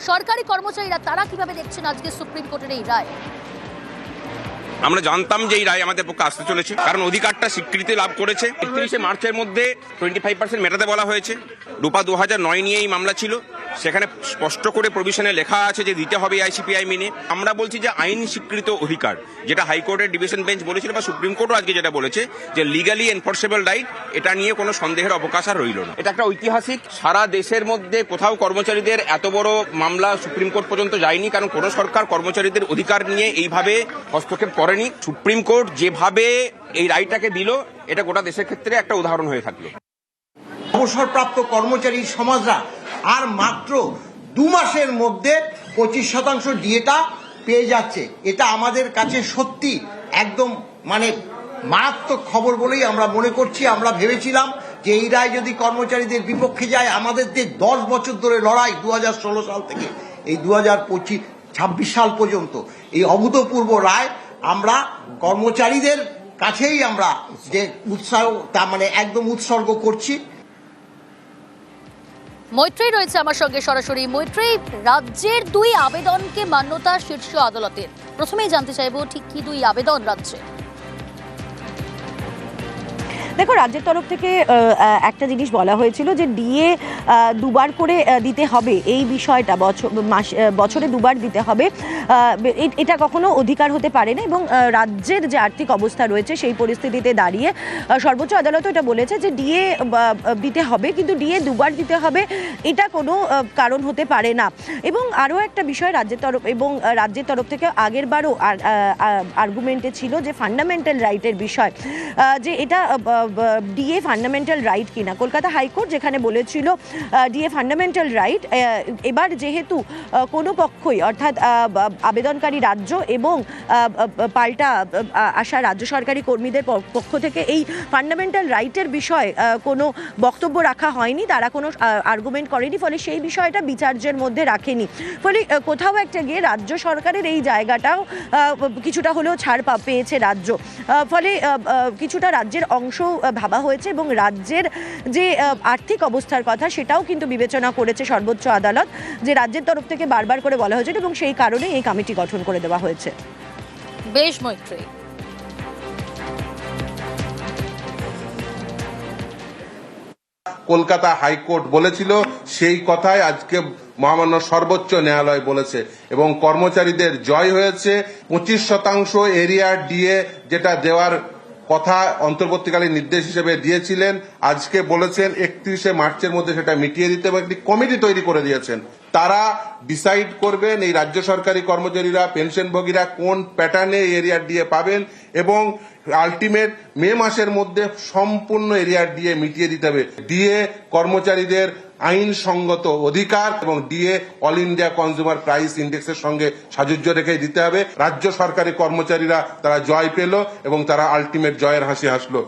সরকারি কর্মচারীরা তারা কিভাবে দেখছেন আজকে সুপ্রিম কোর্টের এই রায়? আমরা জানতাম যে এই রায় আমাদের পক্ষে আসতে চলেছে, কারণ অধিকারটা স্বীকৃতি লাভ করেছে। 31শে মার্চের মধ্যে 25% মেটাতে বলা হয়েছে। রূপা 2009 নিয়ে এই মামলা ছিল, সেখানে স্পষ্ট করে প্রভিশনে লেখা আছে যে দিতে হবে আইসিপিআই মেনে। আমরা বলছি যে আইন স্বীকৃত অধিকার, যেটা হাইকোর্টের ডিভিশন বেঞ্চ বলেছিল বা সুপ্রিম কোর্টও আজকে যেটা বলেছে যে লিগালি এনফোর্সেবল রাইট, এটা নিয়ে কোনো সন্দেহের অবকাশ আর রইল না। এটা একটা ঐতিহাসিক, সারা দেশের মধ্যে কোথাও কর্মচারীদের এত বড় মামলা সুপ্রিম কোর্ট পর্যন্ত যায়নি, কারণ কোনো সরকার কর্মচারীদের অধিকার নিয়ে এইভাবে হস্তক্ষেপ করেনি। সুপ্রিম কোর্ট যেভাবে এই রায়টাকে দিল, এটা গোটা দেশের ক্ষেত্রে একটা উদাহরণ হয়ে থাকলো। অবসরপ্রাপ্ত কর্মচারী সমাজরা আর মাত্র 2 মাসের মধ্যে 25% ডিএটা পেয়ে যাচ্ছে। এটা আমাদের কাছে সত্যি একদম মারাত্মক খবর বলেই আমরা মনে করছি। আমরা ভেবেছিলাম যে এই রায় যদি কর্মচারীদের বিপক্ষে যায়, আমাদের যে 10 বছর ধরে লড়াই 2016 সাল থেকে এই 2026 সাল পর্যন্ত, এই অভূতপূর্ব রায় আমরা কর্মচারীদের কাছেই আমরা যে উৎসাহ একদম উৎসর্গ করছি। মৈত্রী রয়েছে আমার সঙ্গে সরাসরি। মৈত্রী, রাজ্যের 2 আবেদনকে মান্যতা শীর্ষ আদালতের, প্রথমেই জানতে চাইবো ঠিক কি 2 আবেদন রাজ্যে? দেখো, রাজ্যের তরফ থেকে একটা জিনিস বলা হয়েছিল যে ডিএ 2 বার করে দিতে হবে, এই বিষয়টা বছরে 2 বার দিতে হবে, এটা কখনো অধিকার হতে পারে না। এবং রাজ্যের যে আর্থিক অবস্থা রয়েছে সেই পরিস্থিতিতে দাঁড়িয়ে সর্বোচ্চ আদালত এটা বলেছে যে ডিএ দিতে হবে, কিন্তু ডিএ 2 বার দিতে হবে এটা কোনো কারণ হতে পারে না। এবং আরও একটা বিষয় রাজ্যের তরফ থেকে আগের বারও আর্গুমেন্টে ছিল যে ফান্ডামেন্টাল রাইটের বিষয়, যে এটা ডিএ ফান্ডামেন্টাল রাইট কিনা। কলকাতা হাইকোর্ট যেখানে বলেছিল ডিএ ফান্ডামেন্টাল রাইট, এবার যেহেতু কোনো পক্ষই অর্থাৎ আবেদনকারী রাজ্য এবং পাল্টা আসা রাজ্য সরকারি কর্মীদের পক্ষ থেকে এই ফান্ডামেন্টাল রাইটের বিষয়ে কোনো বক্তব্য রাখা হয়নি, তারা কোনো আর্গুমেন্ট করেনি, ফলে সেই বিষয়টা বিচার্যের মধ্যে রাখেনি। ফলে কোথাও একটা গিয়ে রাজ্য সরকারের এই জায়গাটাও কিছুটা হলেও ছাড় পেয়েছে রাজ্য। ফলে কিছুটা রাজ্যের অংশ ভাবা হয়েছে এবং রাজ্যের যে আর্থিক অবস্থার কথা সেটাও কিন্তু বিবেচনা করেছে সর্বোচ্চ আদালত, যে রাজ্যের তরফ থেকে বারবার করে বলা হয়েছে এবং সেই কারণে এই কমিটি গঠন করে দেওয়া হয়েছে। বেশ মৈত্রী। কলকাতা হাইকোর্ট বলেছিল সেই কথাই আজকে মহামান্য সর্বোচ্চ ন্যায়ালয় বলেছে এবং কর্মচারীদের জয় হয়েছে। 25% এরিয়া ডিএ যেটা দেওয়ার কথা অন্তর্বর্তীকালীন নির্দেশ হিসেবে দিয়েছিলেন, আজকে বলেছেন 31শে মার্চের মধ্যে সেটা মিটিয়ে দিতে, এবং একটি কমিটি তৈরি করে দিয়েছেন। তারা ডিসাইড করবেন এই রাজ্য সরকারি কর্মচারীরা, পেনশনভোগীরা কোন প্যাটার্নে এরিয়া ডিএ পাবেন, এবং আলটিমেট মে মাসের মধ্যে সম্পূর্ণ এরিয়া ডিএ মিটিয়ে দিতে হবে। ডিএ কর্মচারীদের আইনসঙ্গত অধিকার এবং DA all India consumer price ইন্ডেক্সের সঙ্গে সাযুজ্য রেখে দিতে হবে। রাজ্য সরকারি কর্মচারীরা তারা জয় পেল এবং তারা আলটিমেট জয়ের হাসি হাসলো।